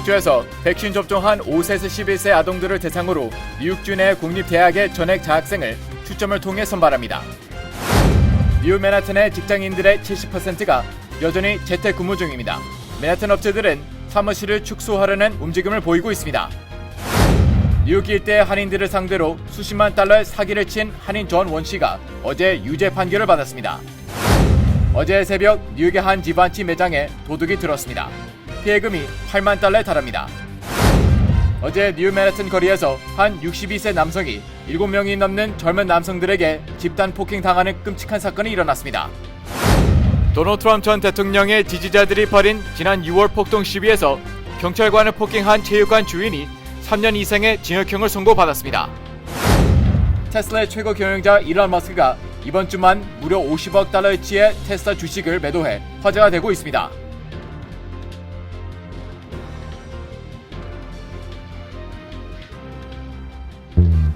뉴욕주에서 백신 접종한 5세에서 11세 아동들을 대상으로 뉴욕주 내 공립대학의 전액 장학생을 추첨을 통해 선발합니다. 뉴욕 맨하튼의 직장인들의 70%가 여전히 재택근무 중입니다. 맨하튼 업체들은 사무실을 축소하려는 움직임을 보이고 있습니다. 뉴욕 일대 한인들을 상대로 수십만 달러의 사기를 친 한인 존 원 씨가 어제 유죄 판결을 받았습니다. 어제 새벽 뉴욕의 한 지반치 매장에 도둑이 들었습니다. 피해금이 8만 달러에 달합니다. 어제 뉴욕 맨하튼 거리에서 한 62세 남성이 7명이 넘는 젊은 남성들에게 집단 폭행당하는 끔찍한 사건이 일어났습니다. 도널드 트럼프 전 대통령의 지지자들이 벌인 지난 6월 폭동 시위에서 경찰관을 폭행한 체육관 주인이 3년 이상의 징역형을 선고받았습니다. 테슬라의 최고 경영자 일론 머스크가 이번 주만 무려 50억 달러어치의 테슬라 주식을 매도해 화제가 되고 있습니다.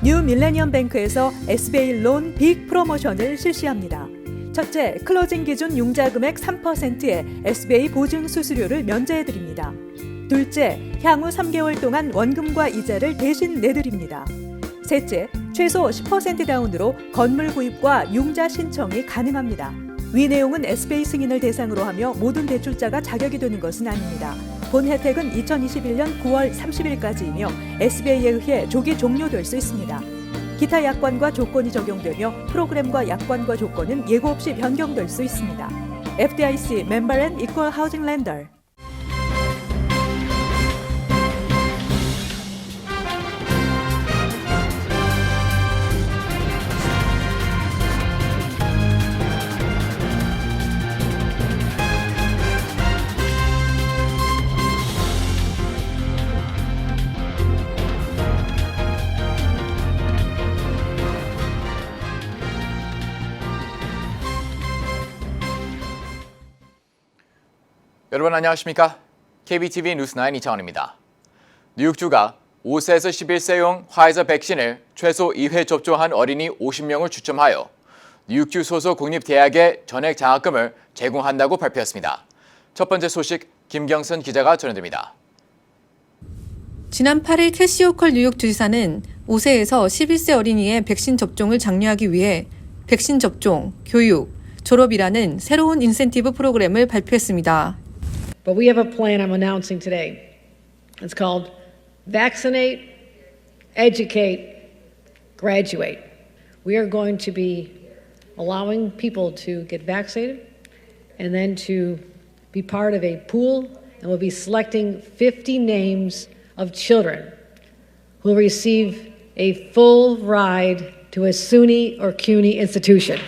뉴 밀레니엄 뱅크에서 SBA 론 빅 프로모션을 실시합니다. 첫째, 클로징 기준 융자 금액 3%의 SBA 보증 수수료를 면제해드립니다. 둘째, 향후 3개월 동안 원금과 이자를 대신 내드립니다. 셋째, 최소 10% 다운으로 건물 구입과 융자 신청이 가능합니다. 위 내용은 SBA 승인을 대상으로 하며 모든 대출자가 자격이 되는 것은 아닙니다. 본 혜택은 2021년 9월 30일까지이며 SBA에 의해 조기 종료될 수 있습니다. 기타 약관과 조건이 적용되며 프로그램과 약관과 조건은 예고 없이 변경될 수 있습니다. FDIC 멤버 앤 이퀄 하우징 렌더. 여러분 안녕하십니까? KBTV 뉴스9 이창원입니다. 뉴욕주가 5세에서 11세용 화이자 백신을 최소 2회 접종한 어린이 50명을 추첨하여 뉴욕주 소속 공립대학에 전액 장학금을 제공한다고 발표했습니다. 첫 번째 소식 김경선 기자가 전해드립니다. 지난 8일 캐시 호컬 뉴욕주지사는 5세에서 11세 어린이의 백신 접종을 장려하기 위해 백신 접종, 교육, 졸업이라는 새로운 인센티브 프로그램을 발표했습니다. But we have a plan I'm announcing today. It's called Vaccinate, Educate, Graduate. We are going to be allowing people to get vaccinated and then to be part of a pool, and we'll be selecting 50 names of children who will receive a full ride to a SUNY or CUNY institution.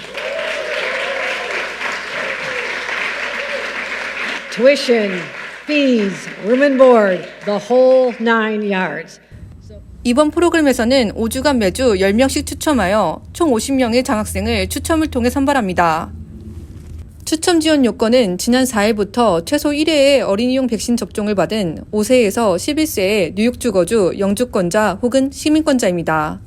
Tuition, fees, room and board, the whole 9 yards. 이번 프로그램에서는 5주간 매주 10명씩 추첨하여 총 50명의 장학생을 추첨을 통해 선발합니다. 추첨 지원 요건은 지난 4일부터 최소 1회의 어린이용 백신 접종을 받은 5세에서 11세의 뉴욕주 거주 영주권자 혹은 시민권자입니다.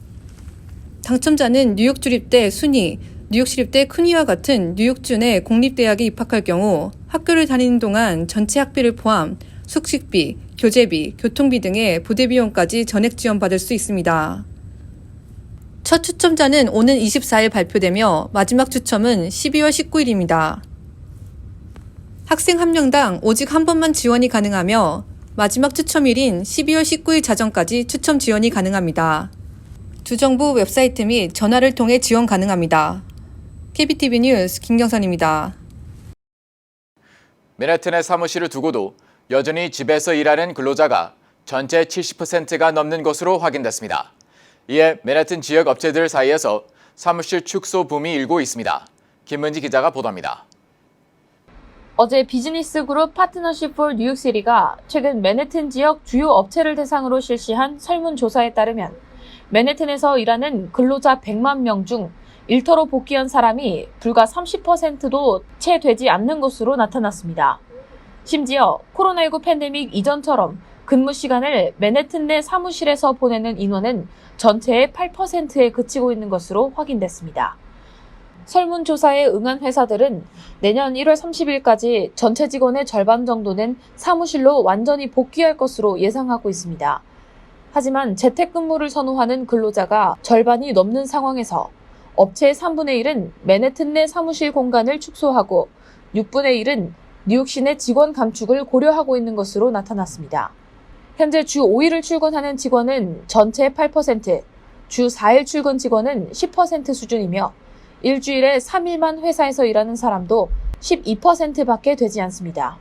당첨자는 뉴욕주립대 순위, 뉴욕시립대 큐니와 같은 뉴욕주 내 공립대학에 입학할 경우 학교를 다니는 동안 전체 학비를 포함 숙식비, 교재비, 교통비 등의 부대 비용까지 전액 지원받을 수 있습니다. 첫 추첨자는 오는 24일 발표되며 마지막 추첨은 12월 19일입니다. 학생 한 명당 오직 한 번만 지원이 가능하며 마지막 추첨일인 12월 19일 자정까지 추첨 지원이 가능합니다. 주정부 웹사이트 및 전화를 통해 지원 가능합니다. KBTV 뉴스 김경선입니다. 맨해튼의 사무실을 두고도 여전히 집에서 일하는 근로자가 전체 70%가 넘는 것으로 확인됐습니다. 이에 맨해튼 지역 업체들 사이에서 사무실 축소 붐이 일고 있습니다. 김문지 기자가 보도합니다. 어제 비즈니스 그룹 파트너십 폴 뉴욕시티가 최근 맨해튼 지역 주요 업체를 대상으로 실시한 설문조사에 따르면 맨해튼에서 일하는 근로자 100만 명 중 일터로 복귀한 사람이 불과 30%도 채 되지 않는 것으로 나타났습니다. 심지어 코로나19 팬데믹 이전처럼 근무 시간을 맨해튼 내 사무실에서 보내는 인원은 전체의 8%에 그치고 있는 것으로 확인됐습니다. 설문조사에 응한 회사들은 내년 1월 30일까지 전체 직원의 절반 정도는 사무실로 완전히 복귀할 것으로 예상하고 있습니다. 하지만 재택근무를 선호하는 근로자가 절반이 넘는 상황에서 업체의 3분의 1은 맨해튼 내 사무실 공간을 축소하고 6분의 1은 뉴욕시 내 직원 감축을 고려하고 있는 것으로 나타났습니다. 현재 주 5일을 출근하는 직원은 전체의 8%, 주 4일 출근 직원은 10% 수준이며 일주일에 3일만 회사에서 일하는 사람도 12%밖에 되지 않습니다.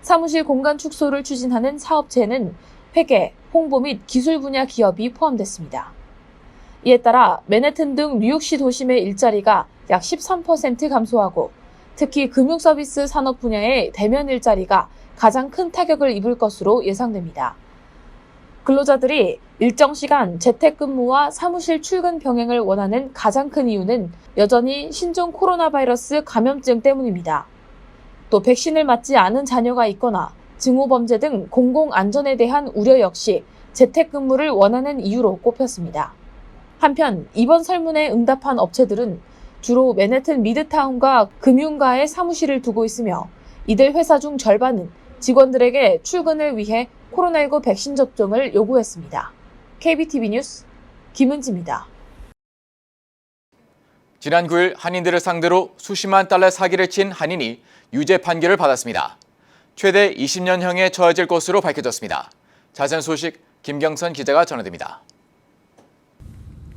사무실 공간 축소를 추진하는 사업체는 회계, 홍보 및 기술 분야 기업이 포함됐습니다. 이에 따라 맨해튼 등 뉴욕시 도심의 일자리가 약 13% 감소하고 특히 금융서비스 산업 분야의 대면 일자리가 가장 큰 타격을 입을 것으로 예상됩니다. 근로자들이 일정 시간 재택근무와 사무실 출근 병행을 원하는 가장 큰 이유는 여전히 신종 코로나 바이러스 감염증 때문입니다. 또 백신을 맞지 않은 자녀가 있거나 증오범죄 등 공공안전에 대한 우려 역시 재택근무를 원하는 이유로 꼽혔습니다. 한편 이번 설문에 응답한 업체들은 주로 맨해튼 미드타운과 금융가에 사무실을 두고 있으며 이들 회사 중 절반은 직원들에게 출근을 위해 코로나19 백신 접종을 요구했습니다. KBTV 뉴스 김은지입니다. 지난 9일 한인들을 상대로 수십만 달러 사기를 친 한인이 유죄 판결을 받았습니다. 최대 20년형에 처해질 것으로 밝혀졌습니다. 자세한 소식 김경선 기자가 전해드립니다.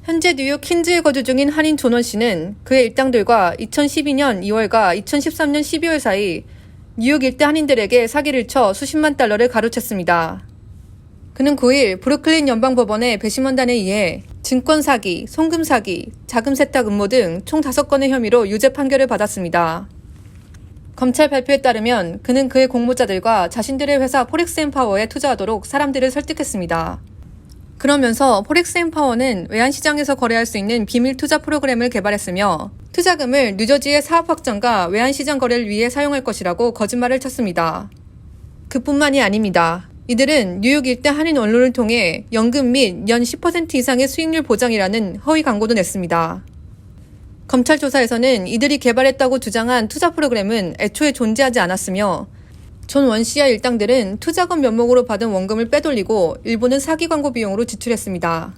현재 뉴욕 퀸즈에 거주 중인 한인 존원 씨는 그의 일당들과 2012년 2월과 2013년 12월 사이 뉴욕 일대 한인들에게 사기를 쳐 수십만 달러를 가로챘습니다. 그는 9일 브루클린 연방법원의 배심원단에 의해 증권 사기, 송금 사기, 자금 세탁 음모 등 총 5건의 혐의로 유죄 판결을 받았습니다. 검찰 발표에 따르면 그는 그의 공모자들과 자신들의 회사 포렉스앤파워에 투자하도록 사람들을 설득했습니다. 그러면서 포렉스앤파워는 외환시장에서 거래할 수 있는 비밀 투자 프로그램을 개발했으며 투자금을 뉴저지의 사업 확장과 외환시장 거래를 위해 사용할 것이라고 거짓말을 쳤습니다. 그뿐만이 아닙니다. 이들은 뉴욕 일대 한인 언론을 통해 연금 및 연 10% 이상의 수익률 보장이라는 허위 광고도 냈습니다. 검찰 조사에서는 이들이 개발했다고 주장한 투자 프로그램은 애초에 존재하지 않았으며 존 원 씨와 일당들은 투자금 명목으로 받은 원금을 빼돌리고 일부는 사기 광고 비용으로 지출했습니다.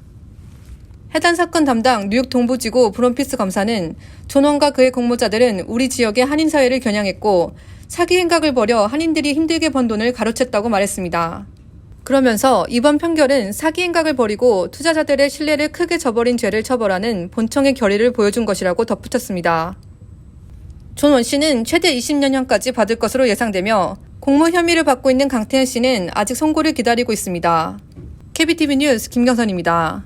해당 사건 담당 뉴욕 동부지구 브롬피스 검사는 존 원과 그의 공모자들은 우리 지역의 한인 사회를 겨냥했고 사기 행각을 벌여 한인들이 힘들게 번 돈을 가로챘다고 말했습니다. 그러면서 이번 판결은 사기 행각을 벌이고 투자자들의 신뢰를 크게 저버린 죄를 처벌하는 본청의 결의를 보여준 것이라고 덧붙였습니다. 존 원 씨는 최대 20년형까지 받을 것으로 예상되며 공모 혐의를 받고 있는 강태현 씨는 아직 선고를 기다리고 있습니다. KBTV 뉴스 김경선입니다.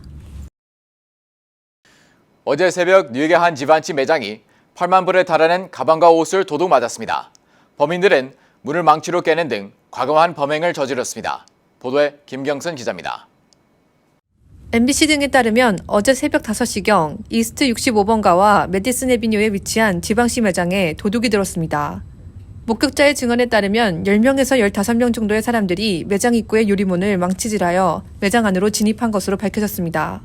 어제 새벽 뉴욕의 한 집안집 매장이 8만 불에 달하는 가방과 옷을 도둑 맞았습니다. 범인들은 문을 망치로 깨는 등 과감한 범행을 저질렀습니다. 보도에 김경선 기자입니다. MBC 등에 따르면 어제 새벽 5시경 이스트 65번가와 메디슨 애비뉴에 위치한 지방시 매장에 도둑이 들었습니다. 목격자의 증언에 따르면 10명에서 15명 정도의 사람들이 매장 입구의 유리문을 망치질하여 매장 안으로 진입한 것으로 밝혀졌습니다.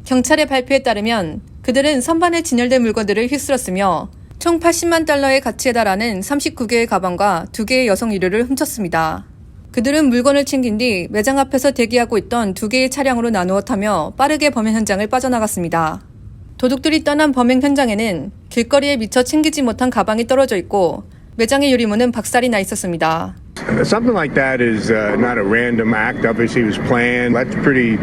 경찰의 발표에 따르면 그들은 선반에 진열된 물건들을 휩쓸었으며 총 80만 달러의 가치에 달하는 39개의 가방과 2개의 여성 의류를 훔쳤습니다. 그들은 물건을 챙긴 뒤 매장 앞에서 대기하고 있던 2개의 차량으로 나누어 타며 빠르게 범행 현장을 빠져나갔습니다. 도둑들이 떠난 범행 현장에는 길거리에 미처 챙기지 못한 가방이 떨어져 있고 매장의 유리문은 박살이 나 있었습니다. Something like that is not a random act. Obviously, it was planned. That's pretty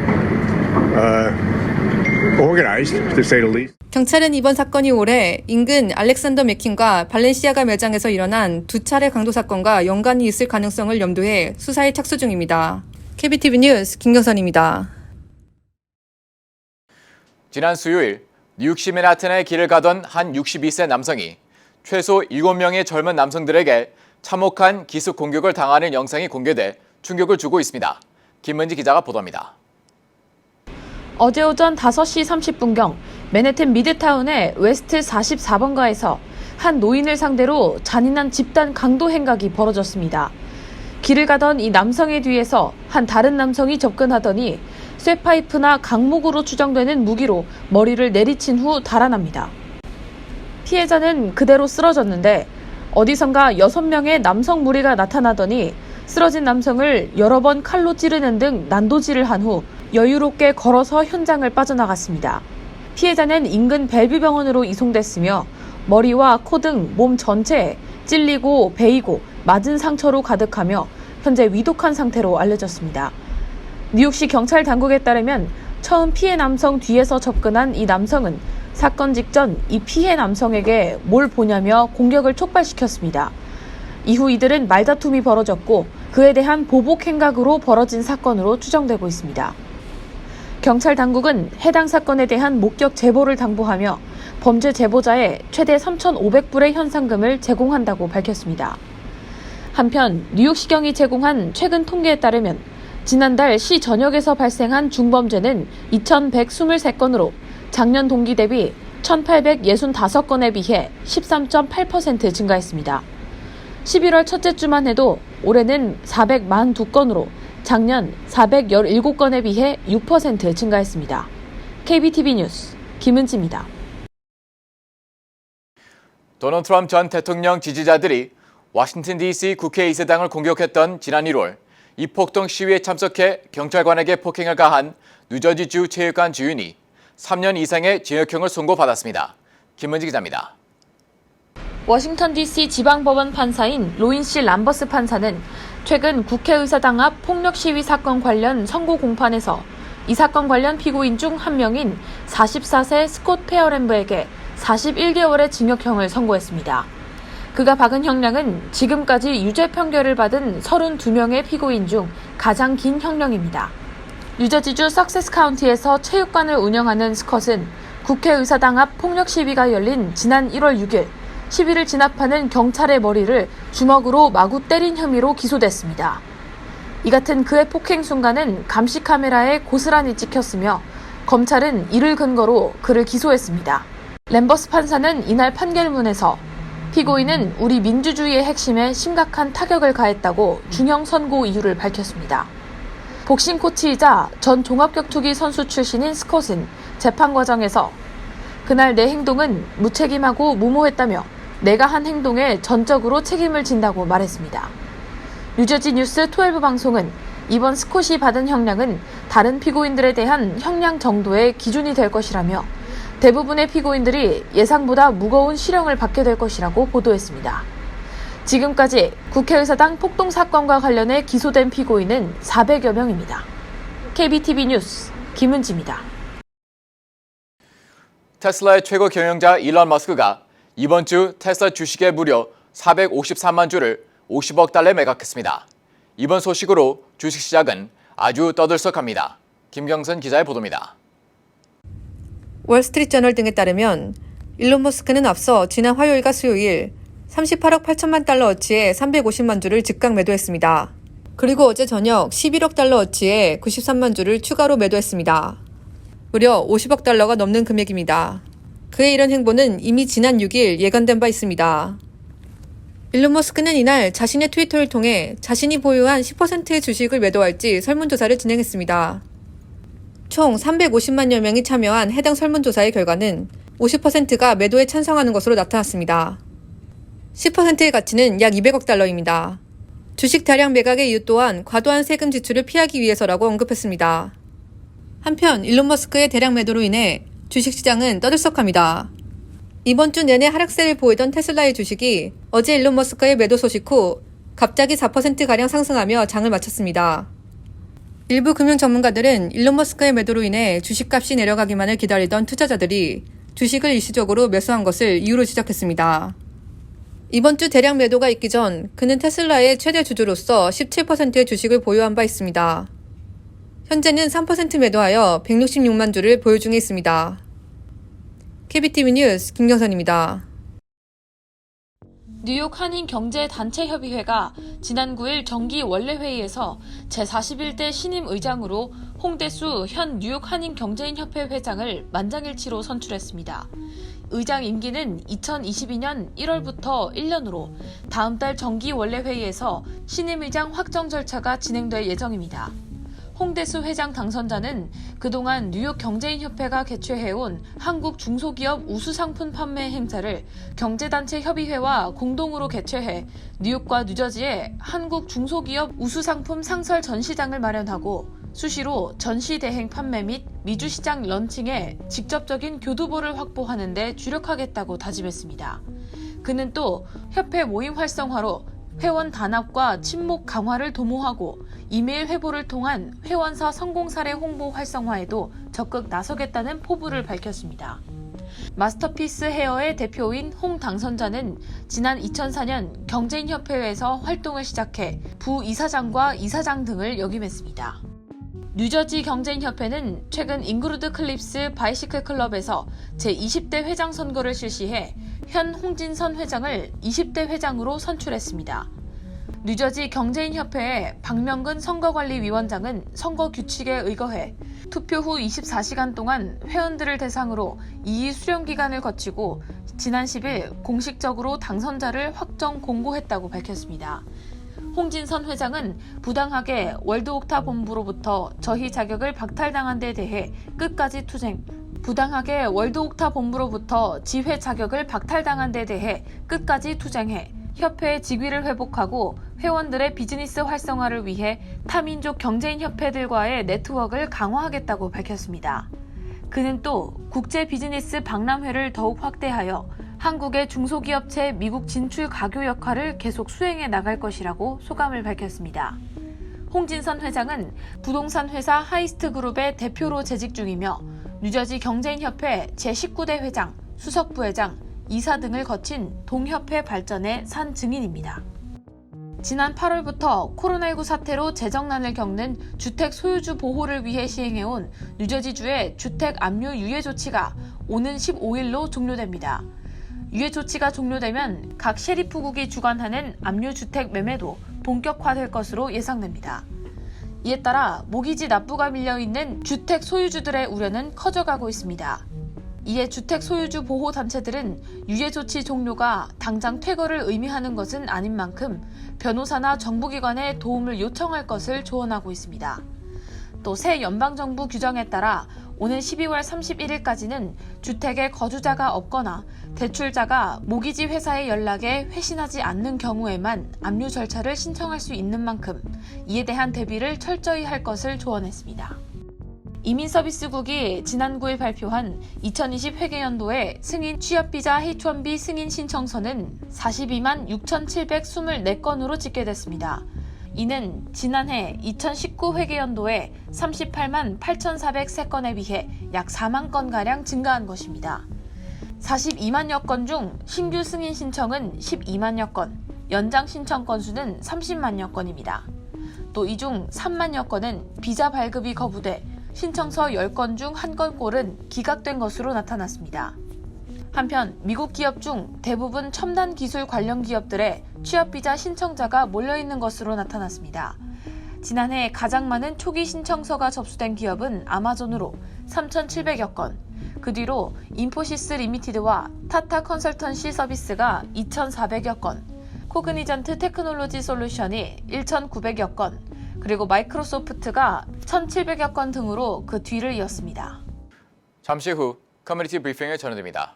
organized, to say the least. 경찰은 이번 사건이 올해 인근 알렉산더 맥킨과 발렌시아가 매장에서 일어난 2차례 강도 사건과 연관이 있을 가능성을 염두해 수사에 착수 중입니다. KBTV 뉴스 김경선입니다. 지난 수요일 뉴욕시 맨하튼의 길을 가던 한 62세 남성이 최소 7명의 젊은 남성들에게 참혹한 기습 공격을 당하는 영상이 공개돼 충격을 주고 있습니다. 김은지 기자가 보도합니다. 어제 오전 5시 30분경 맨해튼 미드타운의 웨스트 44번가에서 한 노인을 상대로 잔인한 집단 강도 행각이 벌어졌습니다. 길을 가던 이 남성의 뒤에서 한 다른 남성이 접근하더니 쇠파이프나 강목으로 추정되는 무기로 머리를 내리친 후 달아납니다. 피해자는 그대로 쓰러졌는데 어디선가 6명의 남성 무리가 나타나더니 쓰러진 남성을 여러 번 칼로 찌르는 등 난도질을 한 후 여유롭게 걸어서 현장을 빠져나갔습니다. 피해자는 인근 벨뷰병원으로 이송됐으며 머리와 코 등 몸 전체에 찔리고 베이고 맞은 상처로 가득하며 현재 위독한 상태로 알려졌습니다. 뉴욕시 경찰 당국에 따르면 처음 피해 남성 뒤에서 접근한 이 남성은 사건 직전 이 피해 남성에게 뭘 보냐며 공격을 촉발시켰습니다. 이후 이들은 말다툼이 벌어졌고 그에 대한 보복 행각으로 벌어진 사건으로 추정되고 있습니다. 경찰 당국은 해당 사건에 대한 목격 제보를 당부하며 범죄 제보자에 최대 3,500불의 현상금을 제공한다고 밝혔습니다. 한편 뉴욕시경이 제공한 최근 통계에 따르면 지난달 시 전역에서 발생한 중범죄는 2,123건으로 작년 동기 대비 1,865건에 비해 13.8% 증가했습니다. 11월 첫째 주만 해도 올해는 442건으로 작년 417건에 비해 6% 증가했습니다. KBTV 뉴스 김은지입니다. 도널드 트럼프 전 대통령 지지자들이 워싱턴 DC 국회 의사당을 공격했던 지난 1월 이 폭동 시위에 참석해 경찰관에게 폭행을 가한 뉴저지주 체육관 주인이 3년 이상의 징역형을 선고받았습니다. 김은지 기자입니다. 워싱턴 DC 지방법원 판사인 로인시 람버스 판사는 최근 국회의사당 앞 폭력 시위 사건 관련 선고 공판에서 이 사건 관련 피고인 중 한 명인 44세 스콧 페어램브에게 41개월의 징역형을 선고했습니다. 그가 박은 형량은 지금까지 유죄 판결을 받은 32명의 피고인 중 가장 긴 형량입니다. 뉴저지주 석세스 카운티에서 체육관을 운영하는 스콧은 국회의사당 앞 폭력 시위가 열린 지난 1월 6일 시위를 진압하는 경찰의 머리를 주먹으로 마구 때린 혐의로 기소됐습니다. 이 같은 그의 폭행 순간은 감시 카메라에 고스란히 찍혔으며 검찰은 이를 근거로 그를 기소했습니다. 램버스 판사는 이날 판결문에서 피고인은 우리 민주주의의 핵심에 심각한 타격을 가했다고 중형 선고 이유를 밝혔습니다. 복싱 코치이자 전 종합격투기 선수 출신인 스콧은 재판 과정에서 그날 내 행동은 무책임하고 무모했다며 내가 한 행동에 전적으로 책임을 진다고 말했습니다. 뉴저지 뉴스 12 방송은 이번 스콧이 받은 형량은 다른 피고인들에 대한 형량 정도의 기준이 될 것이라며 대부분의 피고인들이 예상보다 무거운 실형을 받게 될 것이라고 보도했습니다. 지금까지 국회의사당 폭동 사건과 관련해 기소된 피고인은 400여 명입니다. KBTV 뉴스 김은지입니다. 테슬라의 최고 경영자 일론 머스크가 이번 주 테슬라 주식의 무려 453만 주를 50억 달러에 매각했습니다. 이번 소식으로 주식시장은 아주 떠들썩합니다. 김경선 기자의 보도입니다. 월스트리트저널 등에 따르면 일론 머스크는 앞서 지난 화요일과 수요일 38억 8천만 달러어치의 350만 주를 즉각 매도했습니다. 그리고 어제 저녁 11억 달러어치의 93만 주를 추가로 매도했습니다. 무려 50억 달러가 넘는 금액입니다. 그의 이런 행보는 이미 지난 6일 예견된 바 있습니다. 일론 머스크는 이날 자신의 트위터를 통해 자신이 보유한 10%의 주식을 매도할지 설문조사를 진행했습니다. 총 350만여 명이 참여한 해당 설문조사의 결과는 50%가 매도에 찬성하는 것으로 나타났습니다. 10%의 가치는 약 200억 달러입니다. 주식 다량 매각의 이유 또한 과도한 세금 지출을 피하기 위해서라고 언급했습니다. 한편 일론 머스크의 대량 매도로 인해 주식시장은 떠들썩합니다. 이번 주 내내 하락세를 보이던 테슬라의 주식이 어제 일론 머스크의 매도 소식 후 갑자기 4%가량 상승하며 장을 마쳤습니다. 일부 금융 전문가들은 일론 머스크의 매도로 인해 주식값이 내려가기만을 기다리던 투자자들이 주식을 일시적으로 매수한 것을 이유로 지적했습니다. 이번 주 대량 매도가 있기 전 그는 테슬라의 최대 주주로서 17%의 주식을 보유한 바 있습니다. 현재는 3% 매도하여 166만 주를 보유 중에 있습니다. KBTV 뉴스 김경선입니다. 뉴욕 한인경제단체협의회가 지난 9일 정기 원래회의에서 제41대 신임 의장으로 홍대수 현 뉴욕 한인경제인협회 회장을 만장일치로 선출했습니다. 의장 임기는 2022년 1월부터 1년으로 다음 달 정기 원래회의에서 신임 의장 확정 절차가 진행될 예정입니다. 홍대수 회장 당선자는 그동안 뉴욕 경제인협회가 개최해온 한국 중소기업 우수상품 판매 행사를 경제단체 협의회와 공동으로 개최해 뉴욕과 뉴저지에 한국 중소기업 우수상품 상설 전시장을 마련하고 수시로 전시 대행 판매 및 미주시장 런칭에 직접적인 교두보를 확보하는 데 주력하겠다고 다짐했습니다. 그는 또 협회 모임 활성화로 회원 단합과 친목 강화를 도모하고 이메일 회보를 통한 회원사 성공 사례 홍보 활성화에도 적극 나서겠다는 포부를 밝혔습니다. 마스터피스 헤어의 대표인 홍 당선자는 지난 2004년 경제인협회에서 활동을 시작해 부이사장과 이사장 등을 역임했습니다. 뉴저지 경제인협회는 최근 잉그루드 클립스 바이시클 클럽에서 제20대 회장 선거를 실시해 현 홍진선 회장을 20대 회장으로 선출했습니다. 뉴저지 경제인협회의 박명근 선거관리위원장은 선거 규칙에 의거해 투표 후 24시간 동안 회원들을 대상으로 이의 수령 기간을 거치고 지난 10일 공식적으로 당선자를 확정 공고했다고 밝혔습니다. 홍진선 회장은 부당하게 월드옥타 본부로부터 저희 자격을 박탈당한 데 대해 끝까지 투쟁, 부당하게 월드옥타 본부로부터 지회 자격을 박탈당한 데 대해 끝까지 투쟁해 협회의 직위를 회복하고 회원들의 비즈니스 활성화를 위해 타민족 경제인협회들과의 네트워크를 강화하겠다고 밝혔습니다. 그는 또 국제 비즈니스 박람회를 더욱 확대하여 한국의 중소기업체 미국 진출 가교 역할을 계속 수행해 나갈 것이라고 소감을 밝혔습니다. 홍진선 회장은 부동산 회사 하이스트 그룹의 대표로 재직 중이며 뉴저지 경제인협회 제19대 회장, 수석부회장, 이사 등을 거친 동협회 발전의 산 증인입니다. 지난 8월부터 코로나19 사태로 재정난을 겪는 주택 소유주 보호를 위해 시행해온 뉴저지주의 주택 압류 유예 조치가 오는 15일로 종료됩니다. 유예 조치가 종료되면 각 셰리프국이 주관하는 압류주택 매매도 본격화될 것으로 예상됩니다. 이에 따라 모기지 납부가 밀려있는 주택 소유주들의 우려는 커져가고 있습니다. 이에 주택 소유주 보호단체들은 유예 조치 종료가 당장 퇴거를 의미하는 것은 아닌 만큼 변호사나 정부기관에 도움을 요청할 것을 조언하고 있습니다. 또 새 연방정부 규정에 따라 오는 12월 31일까지는 주택에 거주자가 없거나 대출자가 모기지 회사의 연락에 회신하지 않는 경우에만 압류 절차를 신청할 수 있는 만큼 이에 대한 대비를 철저히 할 것을 조언했습니다. 이민서비스국이 지난 9일 발표한 2020 회계연도의 승인 취업비자 H-1B 승인 신청서는 42만 6,724건으로 집계됐습니다. 이는 지난해 2019 회계연도에 38만 8,403건에 비해 약 4만 건가량 증가한 것입니다. 42만여 건 중 신규 승인 신청은 12만여 건, 연장 신청 건수는 30만여 건입니다. 또 이 중 3만여 건은 비자 발급이 거부돼 신청서 10건 중 1건꼴은 기각된 것으로 나타났습니다. 한편 미국 기업 중 대부분 첨단 기술 관련 기업들의 취업비자 신청자가 몰려있는 것으로 나타났습니다. 지난해 가장 많은 초기 신청서가 접수된 기업은 아마존으로 3,700여 건, 그 뒤로 인포시스 리미티드와 타타 컨설턴시 서비스가 2,400여 건, 코그니전트 테크놀로지 솔루션이 1,900여 건, 그리고 마이크로소프트가 1,700여 건 등으로 그 뒤를 이었습니다. 잠시 후 커뮤니티 브리핑을 전해드립니다.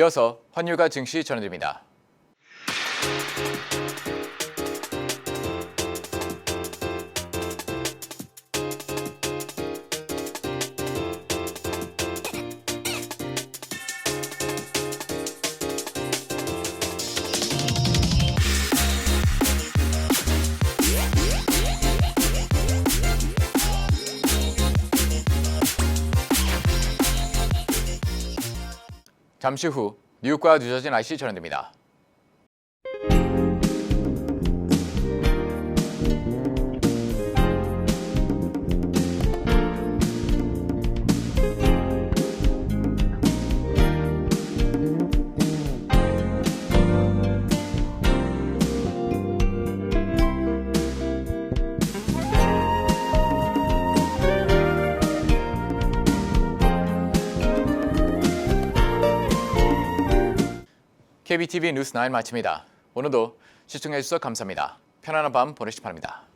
이어서 환율과 증시 전해드립니다. 잠시 후 뉴욕과 뉴저지 날씨 전해드립니다. KBTV 뉴스 9 마칩니다. 오늘도 시청해주셔서 감사합니다. 편안한 밤 보내시기 바랍니다.